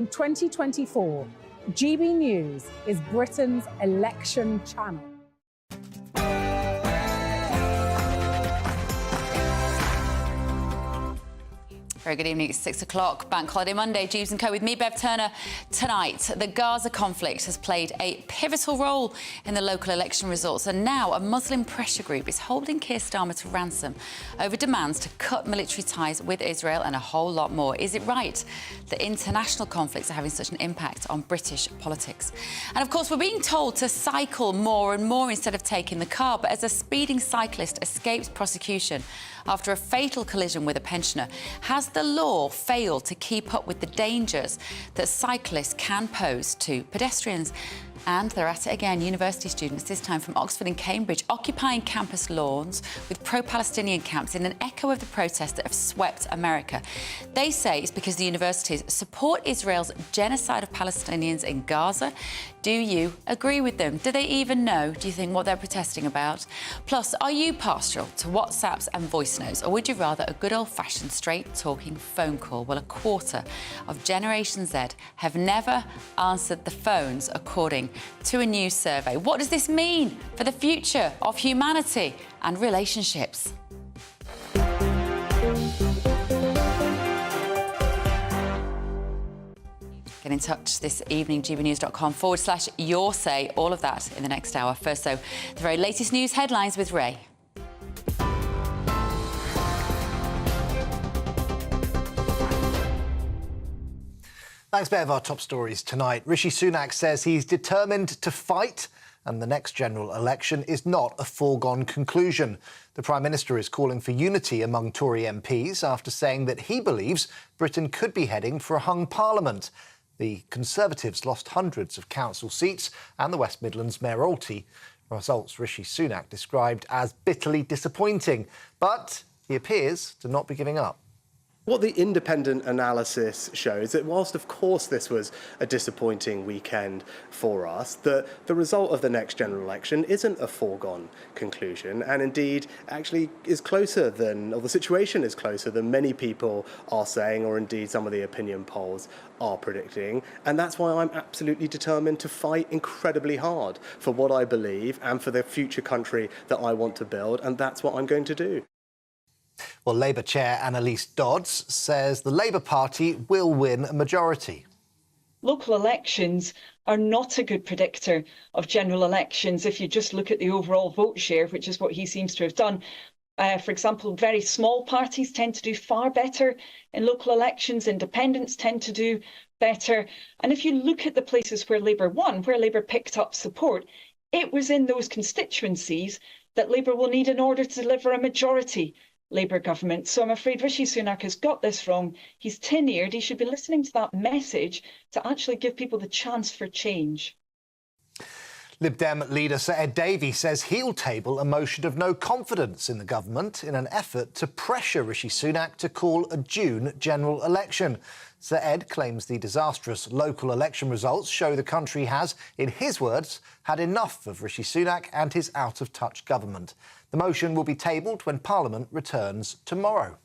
In 2024, GB News is Britain's election channel. Very good evening. It's 6 o'clock, Bank Holiday Monday. Dewbs Co with me, Bev Turner. Tonight, the Gaza conflict has played a pivotal role in the local election results, and now a Muslim pressure group is holding Keir Starmer to ransom over demands to cut military ties with Israel and a whole lot more. Is it right that international conflicts are having such an impact on British politics? And of course, we're being told to cycle more and more instead of taking the car, but as a speeding cyclist escapes prosecution after a fatal collision with a pensioner, has the law failed to keep up with the dangers that cyclists can pose to pedestrians? And they're at it again. University students, this time from Oxford and Cambridge, occupying campus lawns with pro-Palestinian camps in an echo of the protests that have swept America. They say it's because the universities support Israel's genocide of Palestinians in Gaza. Do you agree with them? Do they even know, do you think, what they're protesting about? Plus, are you partial to WhatsApps and voice notes, or would you rather a good old-fashioned straight-talking phone call? Well, a quarter of Generation Z have never answered the phones, according to a new survey. What does this mean for the future of humanity and relationships? Get in touch this evening, gbnews.com/your say. All of that in the next hour. First, though, the very latest news headlines with Ray. Thanks, Bev. Our top stories tonight. Rishi Sunak says he's determined to fight, and the next general election is not a foregone conclusion. The Prime Minister is calling for unity among Tory MPs after saying that he believes Britain could be heading for a hung parliament. The Conservatives lost hundreds of council seats and the West Midlands mayoralty, results Rishi Sunak described as bitterly disappointing. But he appears to not be giving up. What the independent analysis shows that whilst of course this was a disappointing weekend for us, the result of the next general election isn't a foregone conclusion, and indeed actually is closer than, or the situation is closer than many people are saying, or indeed some of the opinion polls are predicting. And that's why I'm absolutely determined to fight incredibly hard for what I believe and for the future country that I want to build, and that's what I'm going to do. Well, Labour Chair Annalise Dodds says the Labour Party will win a majority. Local elections are not a good predictor of general elections if you just look at the overall vote share, which is what he seems to have done. For example, very small parties tend to do far better in local elections. Independents tend to do better. And if you look at the places where Labour won, where Labour picked up support, it was in those constituencies that Labour will need in order to deliver a majority Labour government. So I'm afraid Rishi Sunak has got this wrong. He's tin-eared. He should be listening to that message to actually give people the chance for change. Lib Dem leader Sir Ed Davey says he'll table a motion of no confidence in the government in an effort to pressure Rishi Sunak to call a June general election. Sir Ed claims the disastrous local election results show the country has, in his words, had enough of Rishi Sunak and his out-of-touch government. The motion will be tabled when Parliament returns tomorrow.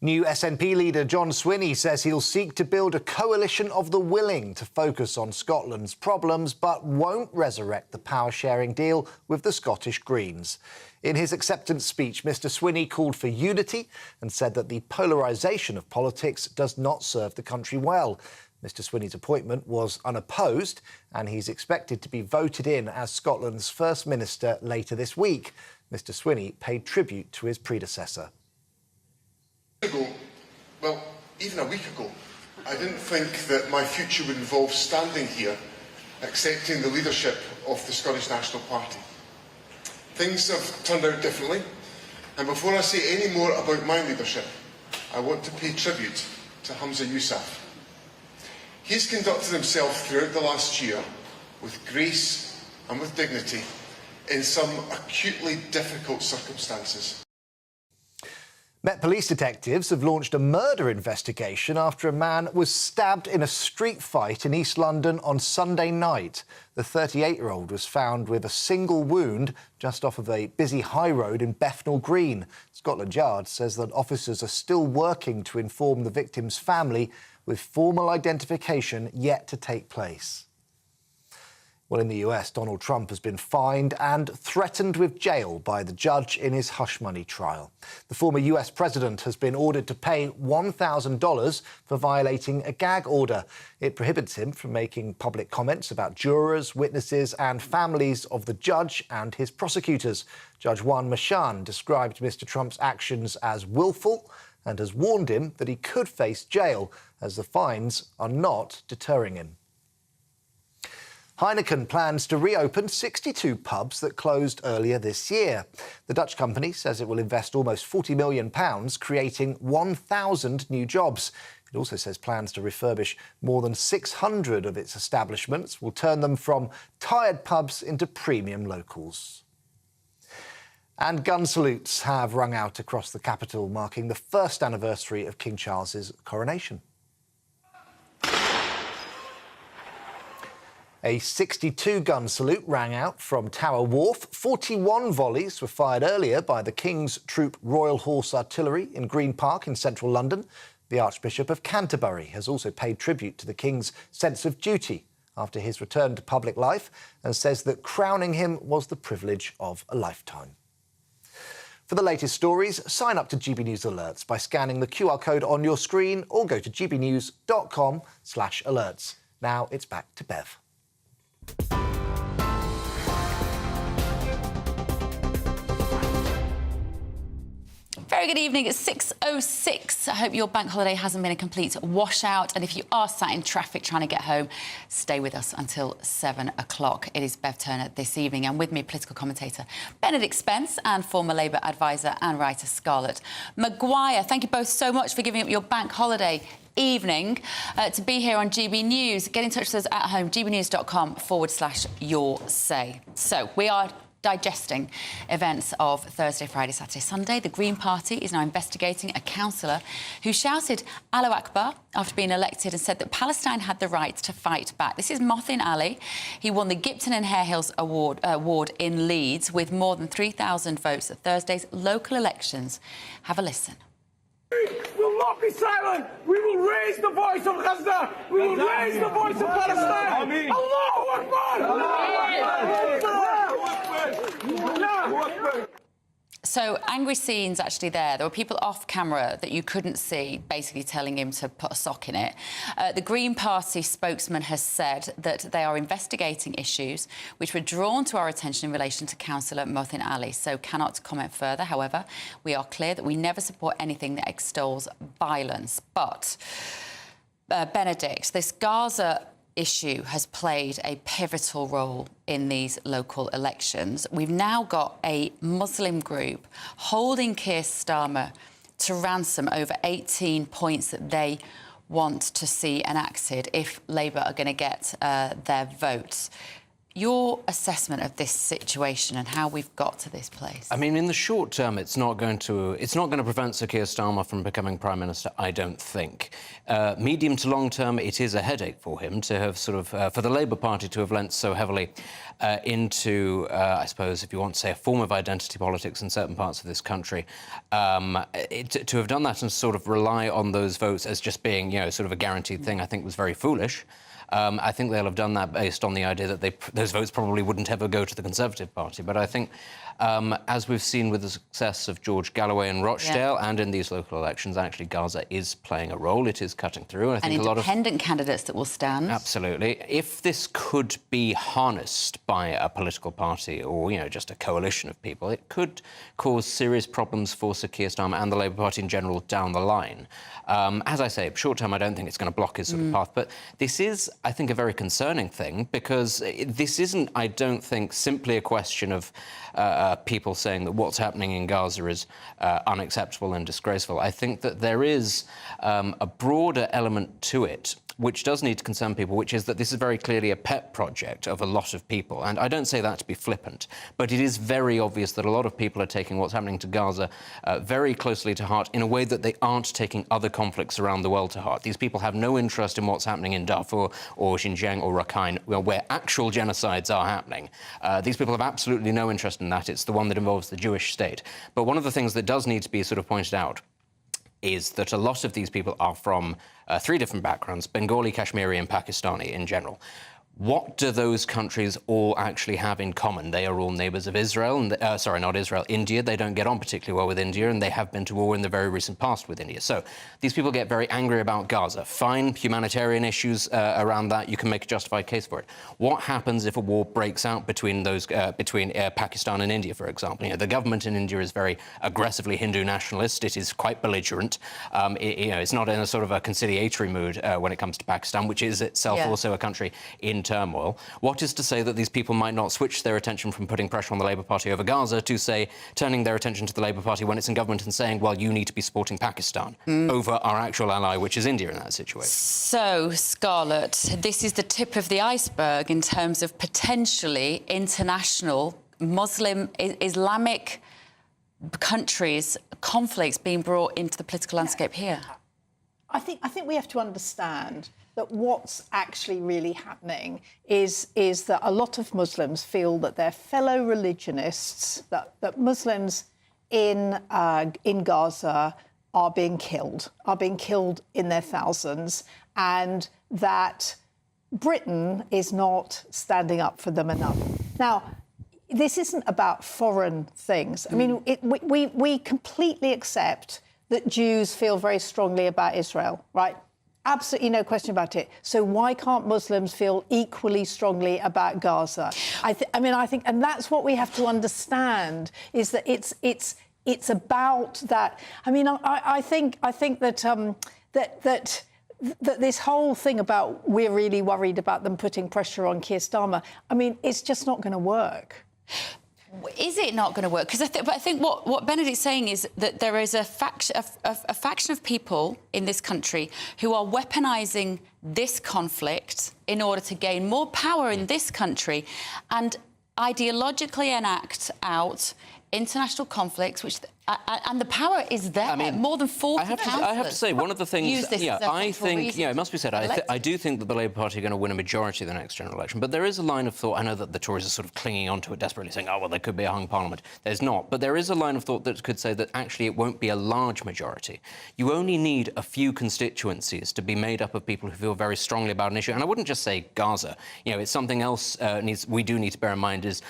New SNP leader John Swinney says he'll seek to build a coalition of the willing to focus on Scotland's problems, but won't resurrect the power-sharing deal with the Scottish Greens. In his acceptance speech, Mr Swinney called for unity and said that the polarisation of politics does not serve the country well. Mr Swinney's appointment was unopposed, and he's expected to be voted in as Scotland's First Minister later this week. Mr Swinney paid tribute to his predecessor. Well, even a week ago, I didn't think that my future would involve standing here accepting the leadership of the Scottish National Party. Things have turned out differently, and before I say any more about my leadership, I want to pay tribute to Humza Yousaf. He's conducted himself throughout the last year with grace and with dignity in some acutely difficult circumstances. Met Police detectives have launched a murder investigation after a man was stabbed in a street fight in East London on Sunday night. The 38-year-old was found with a single wound just off of a busy high road in Bethnal Green. Scotland Yard says that officers are still working to inform the victim's family, with formal identification yet to take place. Well, in the US, Donald Trump has been fined and threatened with jail by the judge in his hush money trial. The former US president has been ordered to pay $1,000 for violating a gag order. It prohibits him from making public comments about jurors, witnesses and families of the judge and his prosecutors. Judge Juan Merchan described Mr. Trump's actions as willful and has warned him that he could face jail, as the fines are not deterring him. Heineken plans to reopen 62 pubs that closed earlier this year. The Dutch company says it will invest almost £40 million, creating 1,000 new jobs. It also says plans to refurbish more than 600 of its establishments will turn them from tired pubs into premium locals. And gun salutes have rung out across the capital, marking the first anniversary of King Charles's coronation. A 62-gun salute rang out from Tower Wharf. 41 volleys were fired earlier by the King's Troop Royal Horse Artillery in Green Park in central London. The Archbishop of Canterbury has also paid tribute to the King's sense of duty after his return to public life and says that crowning him was the privilege of a lifetime. For the latest stories, sign up to GB News Alerts by scanning the QR code on your screen or go to gbnews.com/alerts. Now it's back to Bev. Very good evening. It's 6:06. I hope your bank holiday hasn't been a complete washout. And if you are sat in traffic trying to get home, stay with us until 7 o'clock. It is Bev Turner this evening. And with me, political commentator Benedict Spence and former Labour advisor and writer Scarlett Maguire. Thank you both so much for giving up your bank holiday evening to be here on GB News. Get in touch with us at home, gbnews.com/your say. So we are digesting events of Thursday, Friday, Saturday, Sunday. The Green Party is now investigating a councillor who shouted Allahu Akbar after being elected and said that Palestine had the right to fight back. This is Mothin Ali. He won the Gipton and Hare Hills Award in Leeds with more than 3,000 votes at Thursday's local elections. Have a listen. We will not be silent. We will raise the voice of Gaza. We will raise the voice of Palestine. Allahu Akbar! Allahu Akbar! So, angry scenes actually there. There were people off camera that you couldn't see, basically telling him to put a sock in it. The Green Party spokesman has said that they are investigating issues which were drawn to our attention in relation to Councillor Mothin Ali, so cannot comment further. However, we are clear that we never support anything that extols violence. But, Benedict, this Gaza issue has played a pivotal role in these local elections. We've now got a Muslim group holding Keir Starmer to ransom over 18 points that they want to see enacted if Labour are going to get their votes. Your assessment of this situation and how we've got to this place? I mean, in the short term, it's not going to prevent Sir Keir Starmer from becoming Prime Minister, I don't think. Medium to long term, it is a headache for him to have for the Labour Party to have lent so heavily into, I suppose, if you want to say, a form of identity politics in certain parts of this country. To have done that and sort of rely on those votes as just being, sort of a guaranteed thing, I think was very foolish. I think they'll have done that based on the idea that those votes probably wouldn't ever go to the Conservative Party. But I think, as we've seen with the success of George Galloway and Rochdale and in these local elections, actually Gaza is playing a role. It is cutting through. I think and independent candidates that will stand. Absolutely. If this could be harnessed by a political party or, just a coalition of people, it could cause serious problems for Sir Keir Starmer and the Labour Party in general down the line. As I say, short term, I don't think it's going to block his sort of path. But this is, I think, a very concerning thing because this isn't, I don't think, simply a question of people saying that what's happening in Gaza is unacceptable and disgraceful. I think that there is a broader element to it which does need to concern people, which is that this is very clearly a pet project of a lot of people. And I don't say that to be flippant, but it is very obvious that a lot of people are taking what's happening to Gaza very closely to heart in a way that they aren't taking other conflicts around the world to heart. These people have no interest in what's happening in Darfur or Xinjiang or Rakhine, where actual genocides are happening. These people have absolutely no interest in that. It's the one that involves the Jewish state. But one of the things that does need to be sort of pointed out is that a lot of these people are from 3 different backgrounds: Bengali, Kashmiri and Pakistani in general. What do those countries all actually have in common? They are all neighbours of Israel, and sorry, not Israel, India. They don't get on particularly well with India, and they have been to war in the very recent past with India. So these people get very angry about Gaza. Fine, humanitarian issues around that, you can make a justified case for it. What happens if a war breaks out between those, Pakistan and India, for example? You know, the government in India is very aggressively Hindu nationalist. It is quite belligerent. It's not in a sort of a conciliatory mood when it comes to Pakistan, which is itself also a country in turmoil. What is to say that these people might not switch their attention from putting pressure on the Labour Party over Gaza to, say, turning their attention to the Labour Party when it's in government and saying, well, you need to be supporting Pakistan over our actual ally, which is India, in that situation? So, Scarlett, this is the tip of the iceberg in terms of potentially international Muslim, Islamic countries, conflicts being brought into the political landscape here. I think we have to understand that what's actually really happening is that a lot of Muslims feel that their fellow religionists, that Muslims in Gaza are being killed in their thousands, and that Britain is not standing up for them enough. Now, this isn't about foreign things. I mean, we completely accept that Jews feel very strongly about Israel, right? Absolutely no question about it. So why can't Muslims feel equally strongly about Gaza? I think, and that's what we have to understand, is that it's about that. I mean, I think that that this whole thing about we're really worried about them putting pressure on Keir Starmer, I mean, it's just not going to work. Is it not going to work? Because I think what Benedict's saying is that there is a faction of people in this country who are weaponising this conflict in order to gain more power in this country and ideologically enact out international conflicts, which and the power is there. I mean, more than 40 I have to say, one of the things, I think, it must be said, I do think that the Labour Party are going to win a majority of the next general election, but there is a line of thought. I know that the Tories are sort of clinging on to it desperately, saying, oh, well, there could be a hung parliament. There's not. But there is a line of thought that could say that actually it won't be a large majority. You only need a few constituencies to be made up of people who feel very strongly about an issue. And I wouldn't just say Gaza. You know, it's something else we do need to bear in mind is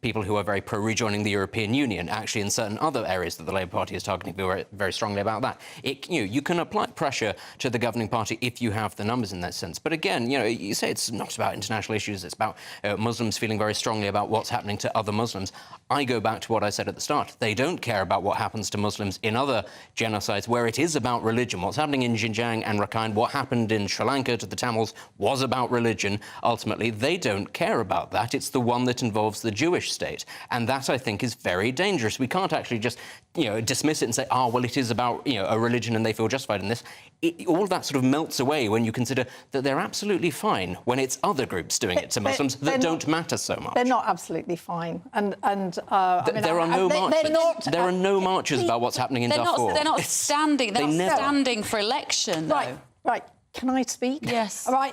people who are very pro-rejoining the European Union, actually in certain other areas that the Labour Party is targeting very, very strongly about that. You can apply pressure to the governing party if you have the numbers in that sense. But again, you say it's not about international issues, it's about Muslims feeling very strongly about what's happening to other Muslims. I go back to what I said at the start. They don't care about what happens to Muslims in other genocides where it is about religion. What's happening in Xinjiang and Rakhine, what happened in Sri Lanka to the Tamils was about religion. Ultimately, they don't care about that. It's the one that involves the Jewish state. And that, I think, is very dangerous. We can't actually just dismiss it and say, oh, well, it is about, a religion and they feel justified in this. All of that sort of melts away when you consider that they're absolutely fine when it's other groups doing it to Muslims that don't matter so much. They're not absolutely fine. There are no marches. There are no marches about what's happening in Darfur. They're not standing. They're not standing for election, though. Right. Can I speak? Yes. All right.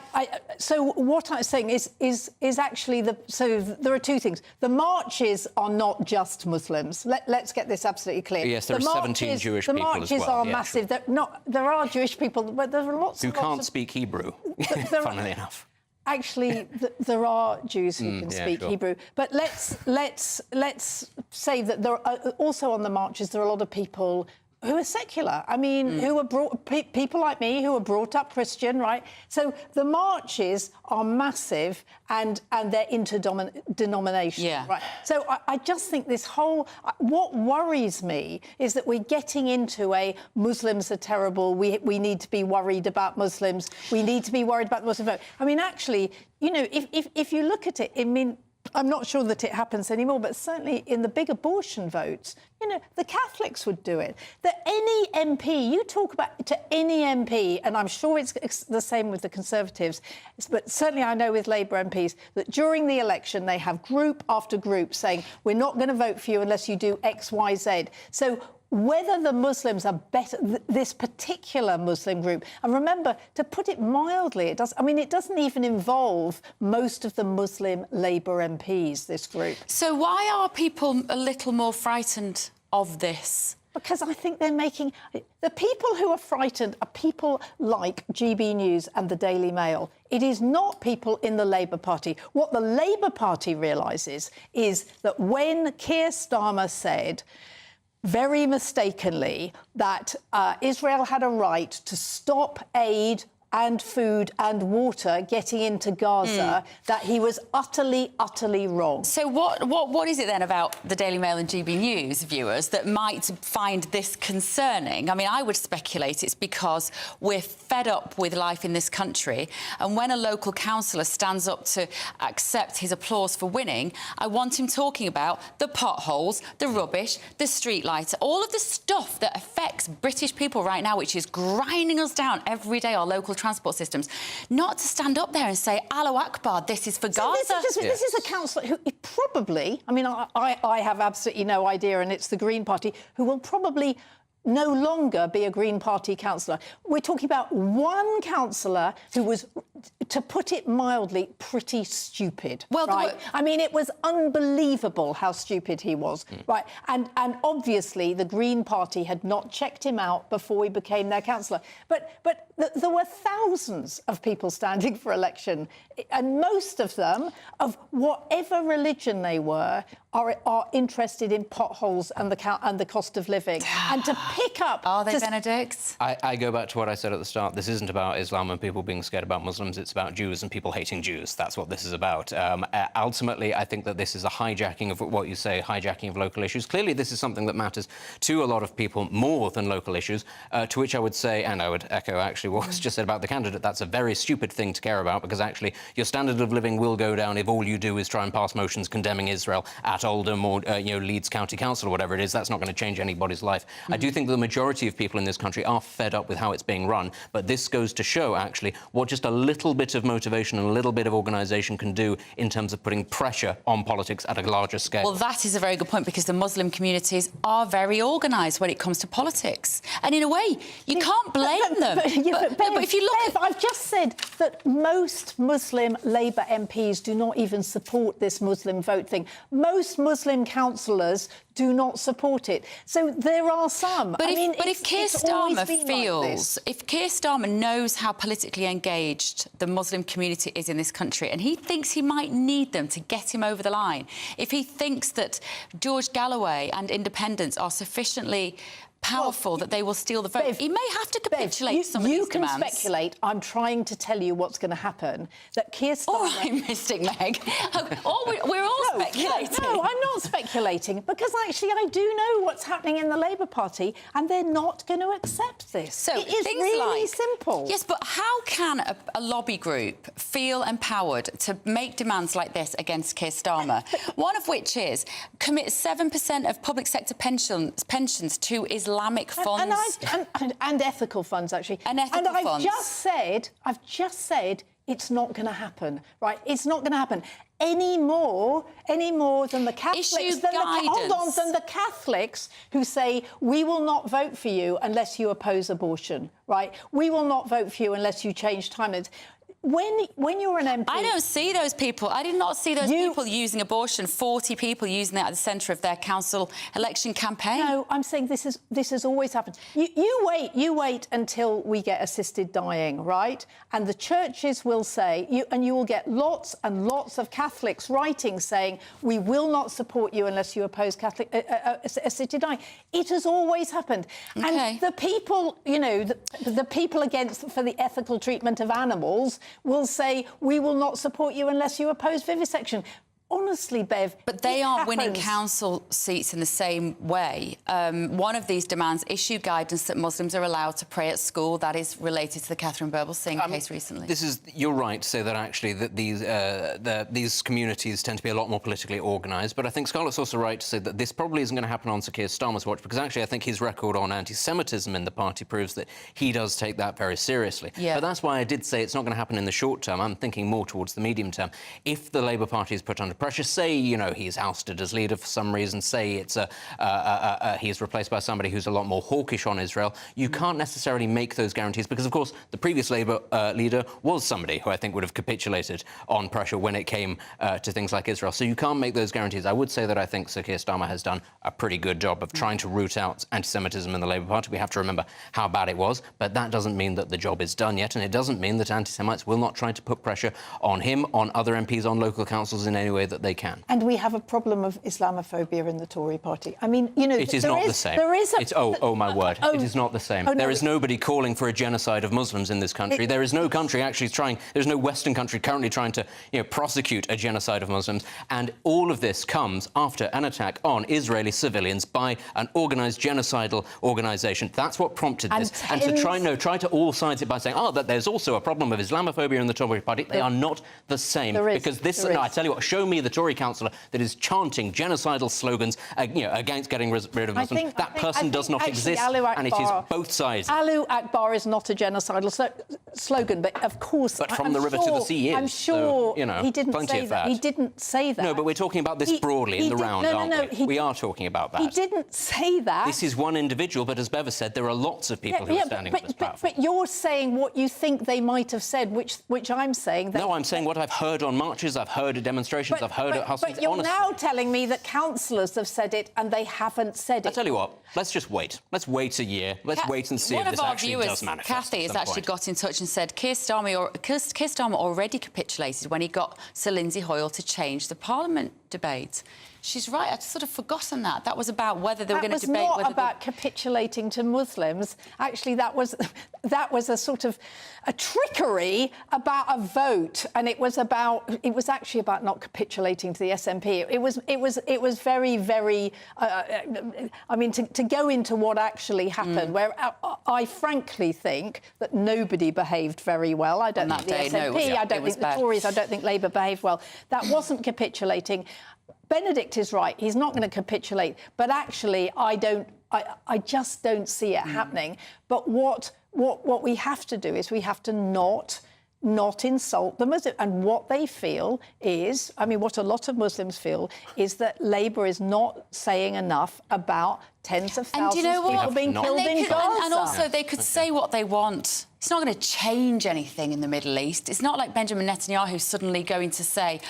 So what I'm saying is actually so there are two things. The marches are not just Muslims. Let's get this absolutely clear. Yes, there are 17 Jewish people as well. The marches are massive. There are Jewish people, but there are lots who can't speak Hebrew. Funnily enough. Actually, there are Jews who can speak Hebrew, but let's say that there are also on the marches there are a lot of people who are secular. I mean, who are people like me who are brought up Christian, right? So the marches are massive and they're interdenominational, right? So I just think this whole... What worries me is that we're getting into a Muslims are terrible, we need to be worried about Muslims, we need to be worried about the Muslim vote. I mean, actually, if you look at it, I mean, I'm not sure that it happens anymore, but certainly in the big abortion votes, the Catholics would do it. That any MP, you talk about to any MP, and I'm sure it's the same with the Conservatives, but certainly I know with Labour MPs, that during the election they have group after group saying, we're not going to vote for you unless you do X, Y, Z. So whether the Muslims are better, this particular Muslim group, and remember, to put it mildly, it doesn't even involve most of the Muslim Labour MPs, this group. So why are people a little more frightened of this Because I think they're making... The people who are frightened are people like GB News and the Daily Mail. It is not people in the Labour Party. What the Labour Party realises is that when Keir Starmer said, very mistakenly, that Israel had a right to stop aid and food and water getting into Gaza, that he was utterly, utterly wrong. So what is it then about the Daily Mail and GB News viewers that might find this concerning? I mean, I would speculate it's because we're fed up with life in this country, and when a local councillor stands up to accept his applause for winning, I want him talking about the potholes, the rubbish, the streetlights, all of the stuff that affects British people right now, which is grinding us down every day, our local transport systems, not to stand up there and say, Allahu Akbar, this is for Gaza. This is a councillor who probably, I mean, I have absolutely no idea, and it's the Green Party, who will probably no longer be a Green Party councillor. We're talking about one councillor who was, to put it mildly, pretty stupid. Well, right? I mean, it was unbelievable how stupid he was, right? And obviously the Green Party had not checked him out before he became their councillor. But there were thousands of people standing for election, and most of them, of whatever religion they were, are interested in potholes and the cost of living. And to pick up... Are they Benedicts? I go back to what I said at the start. This isn't about Islam and people being scared about Muslims. It's about Jews and people hating Jews. That's what this is about. Ultimately, I think that this is a hijacking of what you say, hijacking of local issues. Clearly, this is something that matters to a lot of people more than local issues, to which I would say, and I would echo actually what was just said about the candidate, that's a very stupid thing to care about, because actually your standard of living will go down if all you do is try and pass motions condemning Israel at Oldham or Leeds County Council or whatever it is. That's not going to change anybody's life. I do think the majority of people in this country are fed up with how it's being run, but this goes to show actually what just a little bit of motivation and a little bit of organisation can do in terms of putting pressure on politics at a larger scale. Well, that is a very good point, because the Muslim communities are very organised when it comes to politics, and in a way you can't blame them. But if you look I've just said that most Muslim Labour MPs do not even support this Muslim vote thing. Most Muslim councillors do not support it. So there are some. But if Keir Starmer feels, if Keir Starmer knows how politically engaged the Muslim community is in this country, and he thinks he might need them to get him over the line, if he thinks that George Galloway and independents are sufficiently powerful that they will steal the vote, he may have to capitulate some of these demands. You can speculate. I'm trying to tell you what's going to happen. That Keir Starmer... All right, Mystic Meg. We're all speculating. No, I'm not speculating, because actually I do know what's happening in the Labour Party, and they're not going to accept this. So it is really simple. Yes, but how can a lobby group feel empowered to make demands like this against Keir Starmer? One of which is commit 7% of public sector pensions to Islamic funds and ethical funds, actually. And I've just said it's not going to happen, right? It's not going to happen any more than the Catholics. Than the Catholics who say we will not vote for you unless you oppose abortion, right? We will not vote for you unless you change time limits. When you're an MP... I don't see those people. I did not see those people using abortion, 40 people using that at the centre of their council election campaign. No, I'm saying this has always happened. You wait until we get assisted dying, right? And the churches will say, you will get lots and lots of Catholics writing saying, we will not support you unless you oppose assisted dying. It has always happened. Okay. And the people, the people for the ethical treatment of animals will say, we will not support you unless you oppose vivisection. Honestly, Bev... But they aren't winning council seats in the same way. One of these demands issue guidance that Muslims are allowed to pray at school. That is related to the Catherine Birbalsingh case recently. You're right to say that, actually, that these communities tend to be a lot more politically organised. But I think Scarlett's also right to say that this probably isn't going to happen on Sir Keir Starmer's watch, because, actually, I think his record on anti-Semitism in the party proves that he does take that very seriously. Yeah. But that's why I did say it's not going to happen in the short term. I'm thinking more towards the medium term. If the Labour Party is put under pressure. Say, you know, he's ousted as leader for some reason. Say it's he's replaced by somebody who's a lot more hawkish on Israel. You can't necessarily make those guarantees because, of course, the previous Labour leader was somebody who I think would have capitulated on pressure when it came to things like Israel. So you can't make those guarantees. I would say that I think Sir Keir Starmer has done a pretty good job of trying to root out anti-Semitism in the Labour Party. We have to remember how bad it was, but that doesn't mean that the job is done yet, and it doesn't mean that anti-Semites will not try to put pressure on him, on other MPs, on local councils in any way that they can. And we have a problem of Islamophobia in the Tory party. I mean, you know, it is not the same. There is a... oh my word, it is not the same. Oh, no, there is nobody calling for a genocide of Muslims in this country. There is no country actually trying. There's no Western country currently trying to, you know, prosecute a genocide of Muslims. And all of this comes after an attack on Israeli civilians by an organised genocidal organisation. That's what prompted this. And to try to all sides it by saying, that there's also a problem of Islamophobia in the Tory party. They are not the same. Because this, I tell you what, show me the Tory councillor that is chanting genocidal slogans, against getting rid of Muslims. That person does not exist, and it is both sides. Allahu Akbar is not a genocidal slogan, but of course... But from the river to the sea is. I'm sure so, he didn't say that. He didn't say that. No, but we're talking about this broadly in the round, aren't we? We are talking about that. He didn't say that. This is one individual, but as Bev said, there are lots of people who are standing on this platform. But you're saying what you think they might have said, which I'm saying... No, I'm saying what I've heard on marches, I've heard at demonstrations, I've heard at hustings. But you're now telling me that councillors have said it and they haven't said it. I tell you what, let's just wait. Let's wait a year. Let's wait and see if this actually does manifest. Kathy has actually got in touch and said Keir Starmer already capitulated when he got Sir Lindsay Hoyle to change the Parliament debate. She's right. I'd sort of forgotten that. That was about whether they were going to debate... That was not about capitulating to Muslims. Actually, that was a sort of a trickery about a vote, and it was actually about not capitulating to the SNP. It was very, very... I mean, to go into what actually happened, where I frankly think that nobody behaved very well. I don't think the SNP, I don't think the Tories, I don't think Labour behaved well. That wasn't capitulating. Benedict is right. He's not going to capitulate. But actually, I just don't see it happening. But what we have to do is we have to not insult the Muslims. And what they feel is, I mean, what a lot of Muslims feel is that Labour is not saying enough about tens of thousands of people being killed in Gaza. And also, they could say what they want. It's not going to change anything in the Middle East. It's not like Benjamin Netanyahu's suddenly going to say,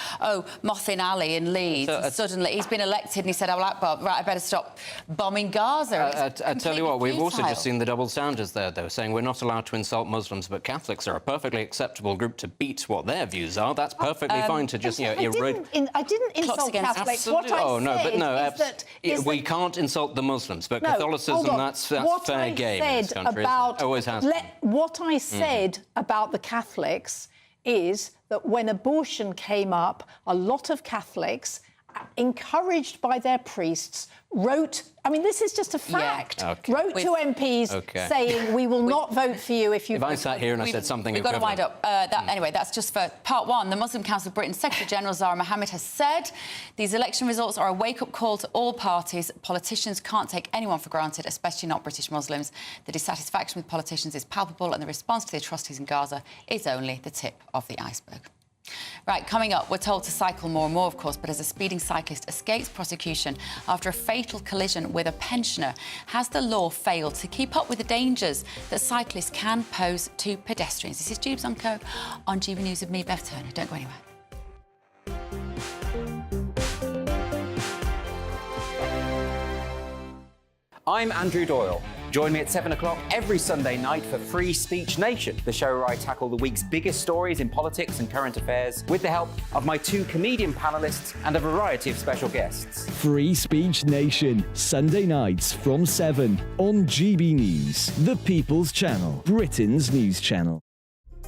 Mothin Ali in Leeds, suddenly he's been elected and he said, right, I better stop bombing Gaza. I tell you what, we've also just seen the double standards there. They were saying we're not allowed to insult Muslims, but Catholics are a perfectly acceptable group to beat what their views are. That's perfectly fine to just, erode... I didn't insult Catholics. What I said is we can't insult the Muslims, but Catholicism, that's fair game in this country. Always has been. What I said about the Catholics is that when abortion came up, a lot of Catholics, encouraged by their priests, wrote... I mean, this is just a fact. Wrote to MPs saying, we will not vote for you if you... If I sat here and I said something We've got to wind up. Anyway, that's just for part one. The Muslim Council of Britain's Secretary-General Zahra Mohammed has said these election results are a wake-up call to all parties. Politicians can't take anyone for granted, especially not British Muslims. The dissatisfaction with politicians is palpable and the response to the atrocities in Gaza is only the tip of the iceberg. Right, coming up, we're told to cycle more and more, of course, but as a speeding cyclist escapes prosecution after a fatal collision with a pensioner, has the law failed to keep up with the dangers that cyclists can pose to pedestrians? This is Dewbs Co on GB News with me, Bev Turner. Don't go anywhere. I'm Andrew Doyle. Join me at 7 o'clock every Sunday night for Free Speech Nation, the show where I tackle the week's biggest stories in politics and current affairs with the help of my two comedian panellists and a variety of special guests. Free Speech Nation, Sunday nights from 7 on GB News, the People's Channel, Britain's news channel.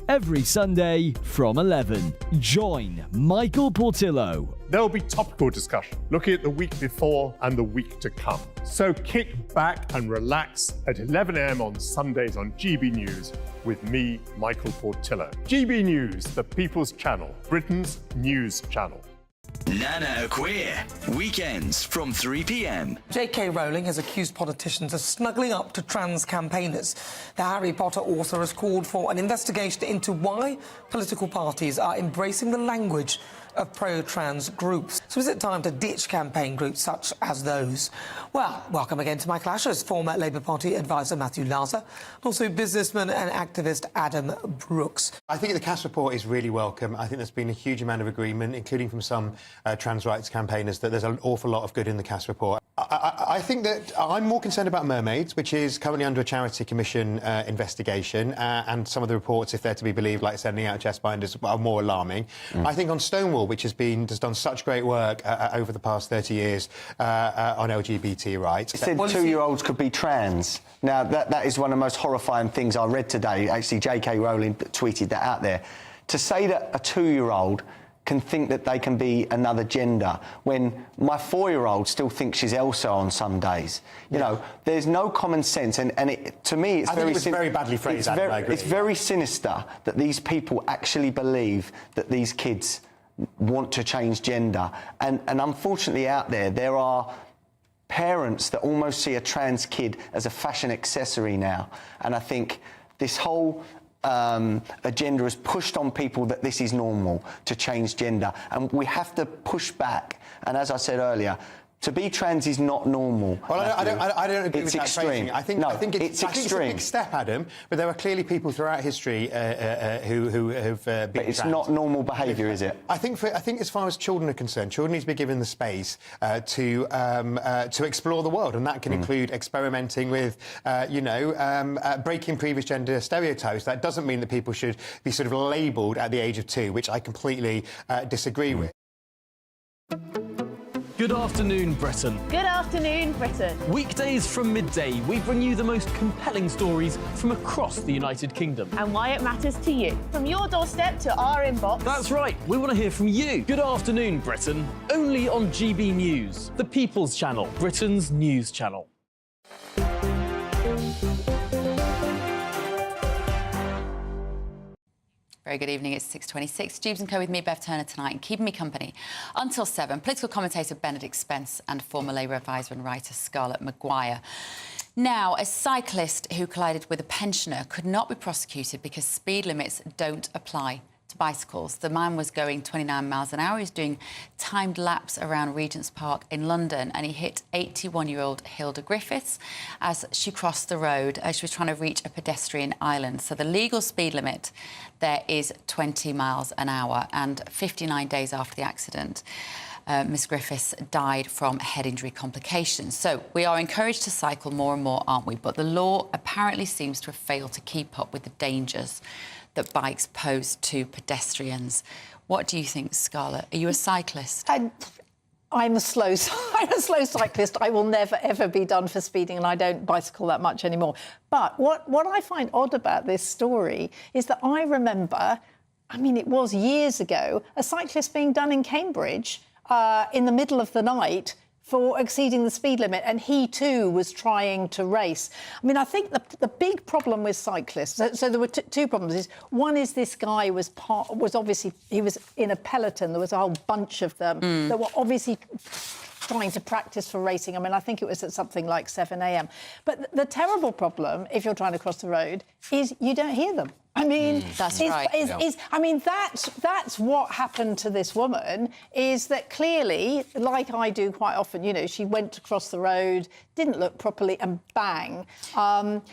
Every Sunday from 11, join Michael Portillo. There will be topical discussion, looking at the week before and the week to come. So kick back and relax at 11 a.m. on Sundays on GB News with me, Michael Portillo. GB News, the People's Channel, Britain's news channel. Nana Queer, weekends from 3 p.m. J.K. Rowling has accused politicians of snuggling up to trans campaigners. The Harry Potter author has called for an investigation into why political parties are embracing the language of pro-trans groups. So is it time to ditch campaign groups such as those? Well, welcome again to my clashers, former Labour Party advisor Matthew Laza, also businessman and activist Adam Brooks. I think the Cass report is really welcome. I think there's been a huge amount of agreement, including from some trans rights campaigners, that there's an awful lot of good in the Cass report. I think that I'm more concerned about mermaids, which is currently under a Charity Commission investigation, and some of the reports, if they're to be believed, like sending out chest binders, are more alarming. I think on Stonewall, which has done such great work over the past 30 years on LGBT rights. It said 2-year-olds could be trans. Now, that is one of the most horrifying things I read today. Actually, J.K. Rowling tweeted that out there. To say that a 2-year-old can think that they can be another gender when my 4-year-old still thinks she's Elsa on some days. You know, there's no common sense, and to me it's very badly phrased, Adam, I agree. It's very sinister that these people actually believe that these kids want to change gender, and unfortunately out there are parents that almost see a trans kid as a fashion accessory now, and I think this whole agenda has pushed on people that this is normal to change gender, and we have to push back. And as I said earlier, to be trans is not normal. Well, I don't agree with that extreme. phrasing. I think it's a big step, Adam, but there are clearly people throughout history who have been But it's trans. not normal behaviour, is it? I think as far as children are concerned, children need to be given the space to explore the world, and that can include experimenting with, breaking previous gender stereotypes. That doesn't mean that people should be sort of labelled at the age of 2, which I completely disagree with. Good afternoon, Britain. Good afternoon, Britain. Weekdays from midday, we bring you the most compelling stories from across the United Kingdom. And why it matters to you. From your doorstep to our inbox. That's right, we want to hear from you. Good afternoon, Britain. Only on GB News, the People's Channel, Britain's news channel. Very good evening, it's 6:26. Dewbs Co with me, Bev Turner, tonight, and keeping me company until 7. Political commentator Benedict Spence and former Labour advisor and writer Scarlett Maguire. Now, a cyclist who collided with a pensioner could not be prosecuted because speed limits don't apply to bicycles. The man was going 29 miles an hour. He was doing timed laps around Regent's Park in London, and he hit 81-year-old Hilda Griffiths as she crossed the road. She was trying to reach a pedestrian island. So the legal speed limit there is 20 miles an hour, and 59 days after the accident, Miss Griffiths died from head injury complications. So we are encouraged to cycle more and more, aren't we? But the law apparently seems to have failed to keep up with the dangers that bikes pose to pedestrians. What do you think, Scarlett? Are you a cyclist? I'm a slow cyclist. I will never, ever be done for speeding, and I don't bicycle that much anymore. But what I find odd about this story is that I remember, I mean, it was years ago, a cyclist being done in Cambridge in the middle of the night for exceeding the speed limit, and he too was trying to race. I mean, I think the big problem with cyclists, so there were two problems. One is this guy was obviously, he was in a peloton. There was a whole bunch of them that were obviously trying to practice for racing. I mean, I think it was at something like 7 a.m. But the terrible problem, if you're trying to cross the road, is you don't hear them. I mean, that's right. I mean, that's what happened to this woman, is that clearly, like I do quite often, you know, she went to cross the road, didn't look properly, and bang. And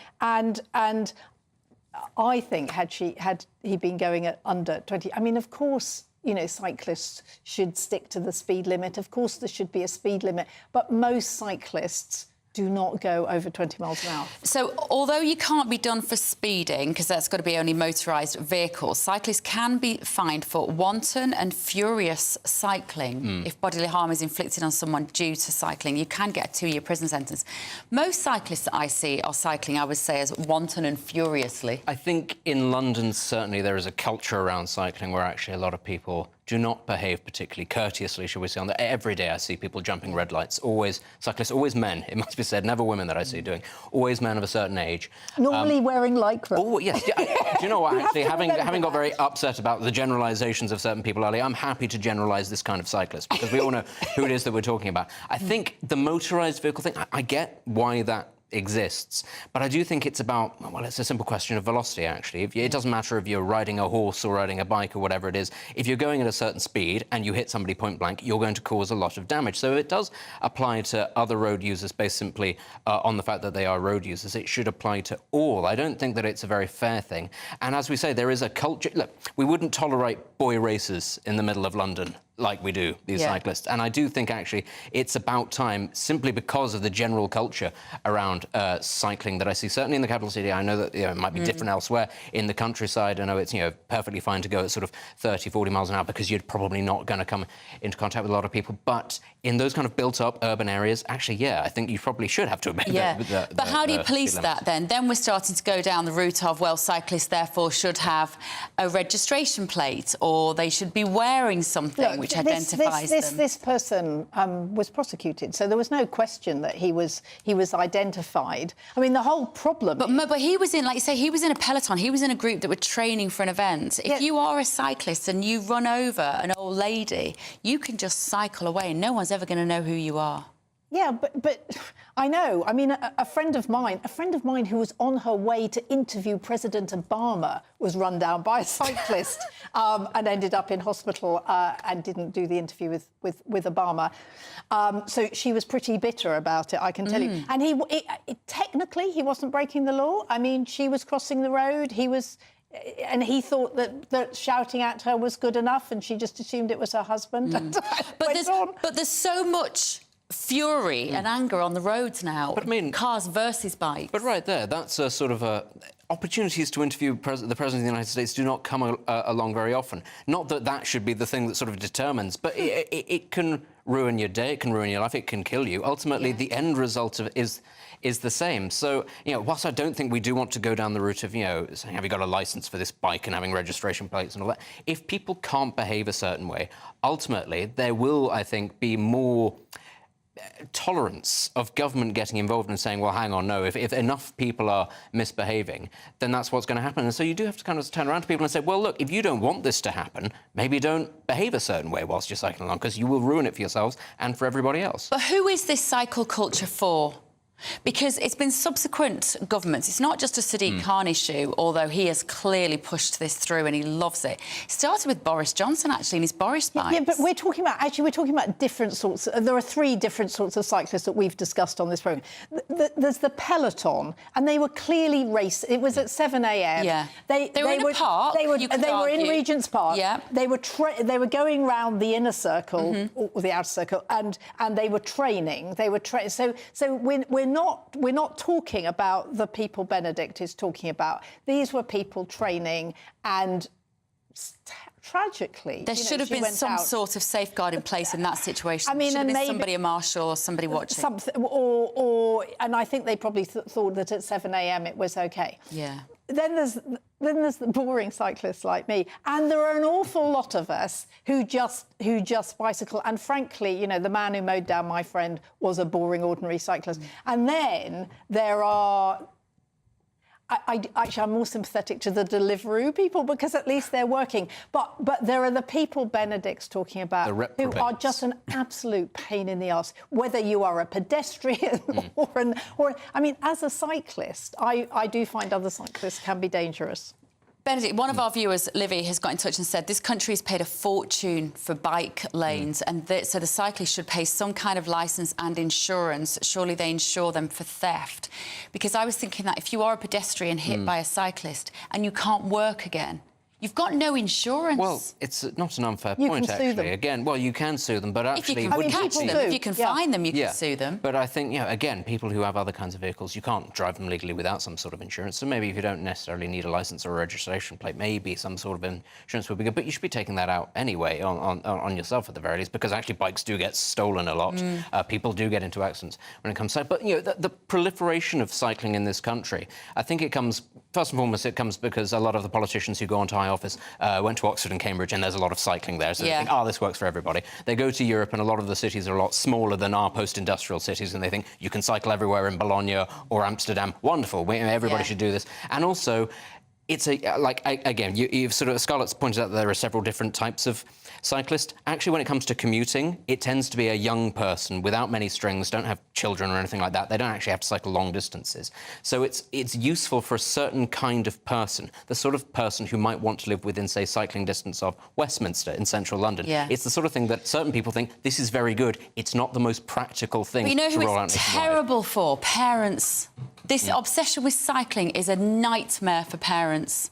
I think had he been going at under 20, I mean, of course, you know, cyclists should stick to the speed limit. Of course, there should be a speed limit, but most cyclists do not go over 20 miles an hour. So, although you can't be done for speeding, because that's got to be only motorised vehicles, cyclists can be fined for wanton and furious cycling. If bodily harm is inflicted on someone due to cycling, you can get a 2-year prison sentence. Most cyclists that I see are cycling, I would say, as wanton and furiously. I think in London, certainly, there is a culture around cycling where actually a lot of people do not behave particularally courteously, shall we say. Every day I see people jumping red lights, cyclists, always men. It must be said, never women that I see doing, always men of a certain age. Normally wearing lycra. Oh, yes. Do you know what, actually, having got very upset about the generalisations of certain people earlier, I'm happy to generalise this kind of cyclist, because we all know who it is that we're talking about. I think the motorised vehicle thing, I get why that exists, but I do think it's about, well, it's a simple question of velocity, actually. It doesn't matter if you're riding a horse or riding a bike or whatever it is. If you're going at a certain speed and you hit somebody point blank, you're going to cause a lot of damage. So it does apply to other road users based simply on the fact that they are road users. It should apply to all. I don't think that it's a very fair thing. And as we say, there is a culture... Look, we wouldn't tolerate boy races in the middle of London like we do, these cyclists. And I do think, actually, it's about time, simply because of the general culture around cycling that I see, certainly in the capital city. I know that it might be different elsewhere in the countryside. I know it's perfectly fine to go at sort of 30, 40 miles an hour because you're probably not going to come into contact with a lot of people. But in those kind of built-up urban areas, actually, I think you probably should have to obey but how do you police that then? Then we're starting to go down the route of, well, cyclists therefore should have a registration plate, or they should be wearing something which identifies them. This person was prosecuted, so there was no question that he was identified. I mean, the whole problem... But he was in, like you say, he was in a peloton. He was in a group that were training for an event. If you are a cyclist and you run over an old lady, you can just cycle away and no one's ever going to know who you are. Yeah, but I know. I mean, a friend of mine who was on her way to interview President Obama was run down by a cyclist and ended up in hospital and didn't do the interview with Obama. So she was pretty bitter about it, I can tell you. And technically, he wasn't breaking the law. I mean, she was crossing the road. And he thought that shouting at her was good enough, and she just assumed it was her husband. But there's so much fury and anger on the roads now. But I mean, cars versus bikes. But right there, that's a sort of opportunities to interview the President of the United States do not come along very often. Not that that should be the thing that sort of determines, but it can ruin your day, it can ruin your life, it can kill you. Ultimately, the end result of it is the same. So, whilst I don't think we do want to go down the route of, saying, have you got a licence for this bike and having registration plates and all that, if people can't behave a certain way, ultimately, there will, I think, be more tolerance of government getting involved and saying, well, hang on, no, if enough people are misbehaving, then that's what's going to happen. And so you do have to kind of turn around to people and say, well, look, if you don't want this to happen, maybe don't behave a certain way whilst you're cycling along, because you will ruin it for yourselves and for everybody else. But who is this cycle culture for? Because it's been subsequent governments. It's not just a Sadiq Khan issue, although he has clearly pushed this through and he loves it. It started with Boris Johnson, actually, and his Boris bikes. Yeah, but we're talking about different sorts. There are 3 different sorts of cyclists that we've discussed on this programme. There's the peloton, and they were clearly racing. It was at 7 a.m. Yeah. They were in a park. They were in Regent's Park. Yeah. They were going round the inner circle or the outer circle, and they were training. So we're not talking about the people Benedict is talking about. These were people training, and tragically, there should have been some sort of safeguard in place in that situation. I mean, should have been maybe somebody, a marshal or somebody watching. And I think they probably thought that at 7 a.m. it was okay. Yeah. Then there's the boring cyclists like me, and there are an awful lot of us who just bicycle. And frankly, the man who mowed down my friend was a boring, ordinary cyclist. And then there are. I'm more sympathetic to the Deliveroo people because at least they're working. But there are the people Benedict's talking about who are just an absolute pain in the arse. Whether you are a pedestrian or I mean, as a cyclist, I do find other cyclists can be dangerous. Benedict, one of our viewers, Livy, has got in touch and said this country has paid a fortune for bike lanes and so the cyclists should pay some kind of licence and insurance. Surely they insure them for theft. Because I was thinking that if you are a pedestrian hit by a cyclist and you can't work again, you've got no insurance. Well, it's not an unfair point, actually. Again, well, you can sue them, but actually... If you can find them, you can sue them. But I think, again, people who have other kinds of vehicles, you can't drive them legally without some sort of insurance. So maybe if you don't necessarily need a licence or a registration plate, maybe some sort of insurance would be good. But you should be taking that out anyway on yourself at the very least, because actually bikes do get stolen a lot. People do get into accidents when it comes to... But, the proliferation of cycling in this country, I think it comes First and foremost, it comes because a lot of the politicians who go onto high office went to Oxford and Cambridge, and there's a lot of cycling there, so they think, this works for everybody. They go to Europe, and a lot of the cities are a lot smaller than our post-industrial cities, and they think you can cycle everywhere in Bologna or Amsterdam. Wonderful, everybody should do this. And also, it's again, you've sort of, Scarlett's pointed out that there are several different types of cyclist. Actually, when it comes to commuting, it tends to be a young person without many strings, don't have children or anything like that. They don't actually have to cycle long distances. So it's useful for a certain kind of person, the sort of person who might want to live within, say, cycling distance of Westminster in central London. Yeah. It's the sort of thing that certain people think, this is very good. It's not the most practical thing but you know to roll out who it's terrible for? Parents. This obsession with cycling is a nightmare for parents.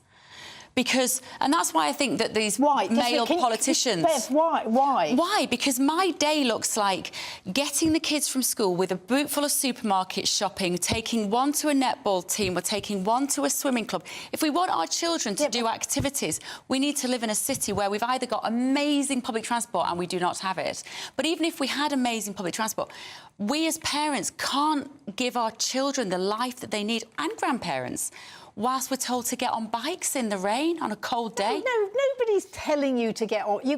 Because, and that's why I think that these male politicians... Bev, why? Why? Because my day looks like getting the kids from school with a boot full of supermarket shopping, taking one to a netball team or taking one to a swimming club. If we want our children to do activities, we need to live in a city where we've either got amazing public transport and we do not have it. But even if we had amazing public transport, we as parents can't give our children the life that they need, and grandparents, whilst we're told to get on bikes in the rain on a cold day. No, nobody's telling you to get on. They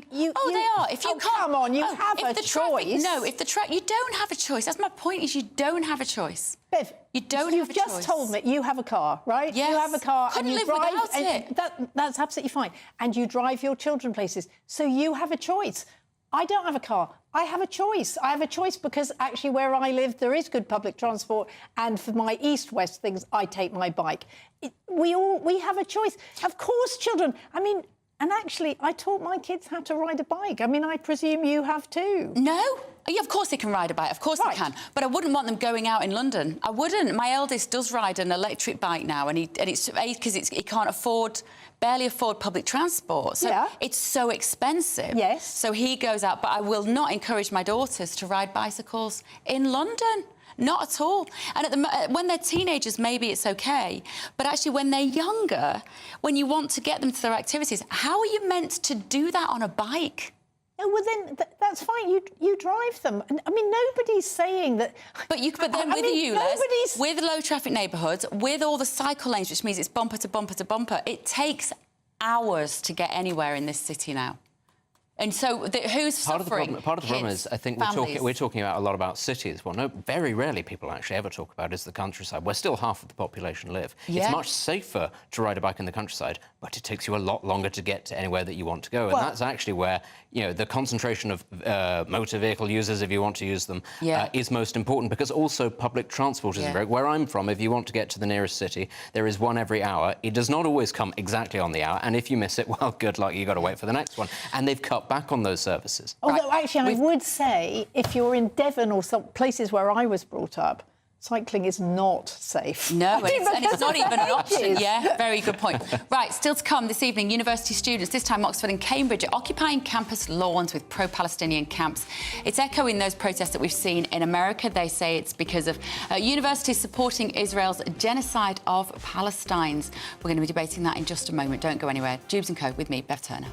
are. If you can't, come on, you have a choice. You don't have a choice. That's my point. Is you don't have a choice. Bev, you don't have a choice. You've just told me you have a car, right? Yes. You have a car Couldn't and you live drive. without it. That's absolutely fine. And you drive your children places, so you have a choice. I don't have a car. I have a choice. I have a choice because actually where I live there is good public transport, and for my east-west things I take my bike. We have a choice. Of course, children. I mean, and actually I taught my kids how to ride a bike. I mean, I presume you have too. No. Yeah, of course they can ride a bike. Of course they can. But I wouldn't want them going out in London. I wouldn't. My eldest does ride an electric bike now, and it's because he can't barely afford public transport. So it's so expensive. Yes. So he goes out, but I will not encourage my daughters to ride bicycles in London. Not at all. And when they're teenagers, maybe it's OK. But actually, when they're younger, when you want to get them to their activities, how are you meant to do that on a bike? Oh, well, then that's fine. You drive them. And, I mean, nobody's saying that... But then with low traffic neighbourhoods, with all the cycle lanes, which means it's bumper to bumper to bumper, it takes hours to get anywhere in this city now. And so who's suffering? Part of the problem is, I think we're talking about a lot about cities. Well, no, very rarely people actually ever talk about is the countryside, where still half of the population live. Yeah. It's much safer to ride a bike in the countryside, but it takes you a lot longer to get to anywhere that you want to go. And that's actually where, the concentration of motor vehicle users, if you want to use them, is most important, because also public transport is very... Where I'm from, if you want to get to the nearest city, there is one every hour. It does not always come exactly on the hour, and if you miss it, well, good luck, you've got to wait for the next one. And they've cut back on those services. Although, actually, I would say, if you're in Devon or some places where I was brought up, cycling is not safe. No, and it's not even an option. Yeah, very good point. Right, still to come this evening, university students, this time Oxford and Cambridge, are occupying campus lawns with pro-Palestinian camps. It's echoing those protests that we've seen in America. They say it's because of universities supporting Israel's genocide of Palestinians. We're going to be debating that in just a moment. Don't go anywhere. Dewbs Co with me, Bev Turner.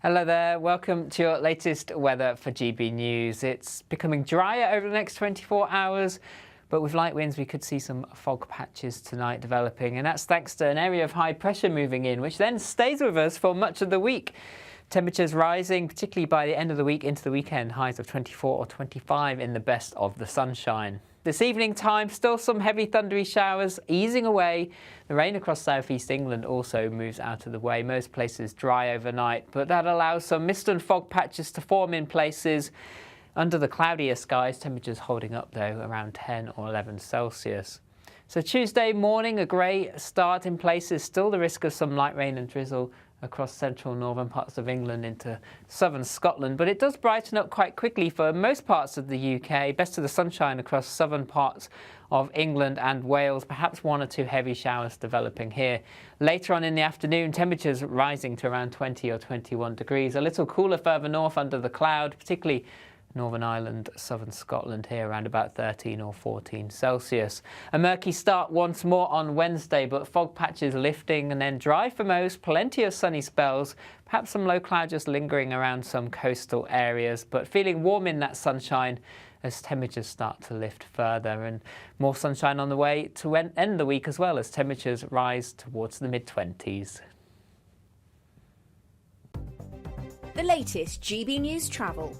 Hello there, welcome to your latest weather for GB News. It's becoming drier over the next 24 hours, but with light winds we could see some fog patches tonight developing, and that's thanks to an area of high pressure moving in, which then stays with us for much of the week. Temperatures rising, particularly by the end of the week into the weekend, highs of 24 or 25 in the best of the sunshine. This evening time, still some heavy thundery showers easing away. The rain across southeast England also moves out of the way. Most places dry overnight, but that allows some mist and fog patches to form in places. Under the cloudier skies, temperatures holding up though around 10 or 11 Celsius. So Tuesday morning, a grey start in places, still the risk of some light rain and drizzle across central and northern parts of England into southern Scotland, but it does brighten up quite quickly for most parts of the UK. Best of the sunshine across southern parts of England and Wales, perhaps one or two heavy showers developing here. Later on in the afternoon, temperatures rising to around 20 or 21 degrees. A little cooler further north under the cloud, particularly Northern Ireland, southern Scotland here around about 13 or 14 Celsius. A murky start once more on Wednesday, but fog patches lifting and then dry for most, plenty of sunny spells, perhaps some low cloud just lingering around some coastal areas, but feeling warm in that sunshine as temperatures start to lift further, and more sunshine on the way to end the week as well as temperatures rise towards the mid-20s. The latest GB News travel.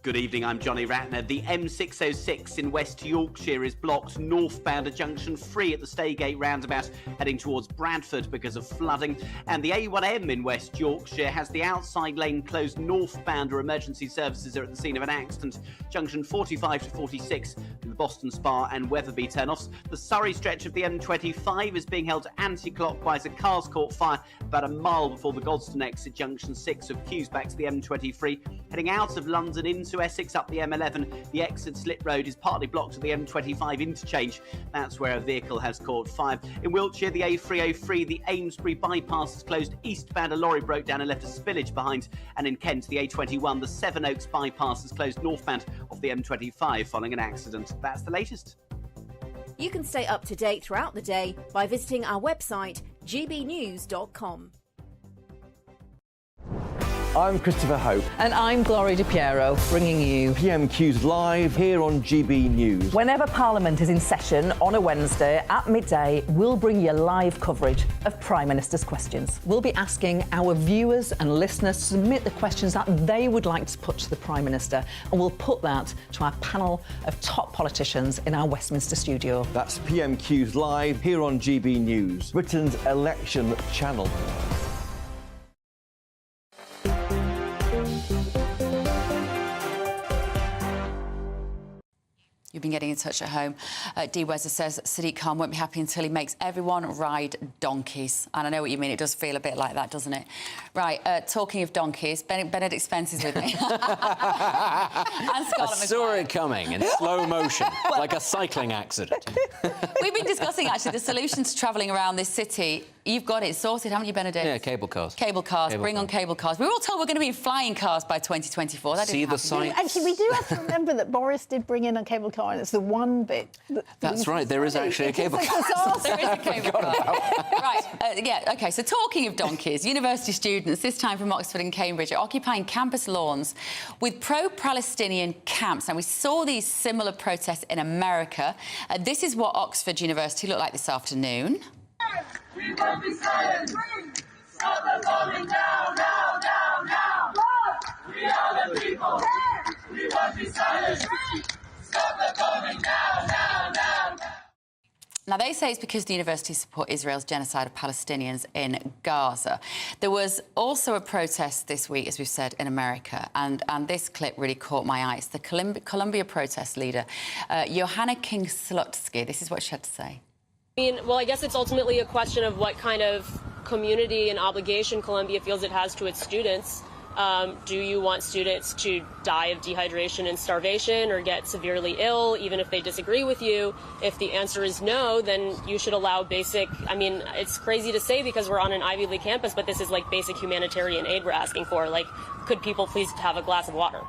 Good evening, I'm Johnny Ratner. The M606 in West Yorkshire is blocked northbound at junction 3 at the Staygate roundabout, heading towards Bradford because of flooding. And the A1M in West Yorkshire has the outside lane closed northbound, or emergency services are at the scene of an accident. Junction 45 to 46 in the Boston Spa and Wetherby turn-offs. The Surrey stretch of the M25 is being held anti-clockwise. A car's caught fire about a mile before the Godstone exit, junction 6 of queues back to the M23. Heading out of London into Essex up the M11, the exit Slit Road is partly blocked to the M25 interchange. That's where a vehicle has caught fire. In Wiltshire, the A303, the Amesbury bypass is closed eastbound. A lorry broke down and left a spillage behind. And in Kent, the A21, the Sevenoaks bypass is closed northbound of the M25 following an accident. That's the latest. You can stay up to date throughout the day by visiting our website, gbnews.com. I'm Christopher Hope. And I'm Gloria Di Piero, bringing you PMQ's live here on GB News. Whenever Parliament is in session on a Wednesday at midday, we'll bring you live coverage of Prime Minister's questions. We'll be asking our viewers and listeners to submit the questions that they would like to put to the Prime Minister, and we'll put that to our panel of top politicians in our Westminster studio. That's PMQ's live here on GB News, Britain's election channel. You've been getting in touch at home. Dewbs says Sadiq Khan won't be happy until he makes everyone ride donkeys. And I know what you mean. It does feel a bit like that, doesn't it? Right, talking of donkeys, Benedict Spence is with me. And I saw it coming in slow motion, like a cycling accident. We've been discussing, actually, the solution to travelling around this city. You've got it sorted, haven't you, Benedict? Yeah, cable cars. Cable cars. Bring on cable cars. We were all told we're going to be in flying cars by 2024. That didn't happen. Actually, we do have to remember that Boris did bring in a cable car, and it's the one bit... That's right, there is actually a cable car. There is a cable car. Right, yeah, OK, so talking of donkeys, university students, this time from Oxford and Cambridge, are occupying campus lawns with pro-Palestinian camps. Now, we saw these similar protests in America. This is what Oxford University looked like this afternoon. We won't be silent. Stop the bombing now, now, now, now. We are the people. We won't be silent. Stop the bombing now, now, now. Now, they say it's because the universities support Israel's genocide of Palestinians in Gaza. There was also a protest this week, as we've said, in America, and this clip really caught my eye. It's the Columbia protest leader, Johanna King-Slutsky. This is what she had to say. Well, I guess it's ultimately a question of what kind of community and obligation Columbia feels it has to its students. Do you want students to die of dehydration and starvation or get severely ill, even if they disagree with you? If the answer is no, then you should allow basic... I mean, it's crazy to say because we're on an Ivy League campus, but this is like basic humanitarian aid we're asking for. Like, could people please have a glass of water?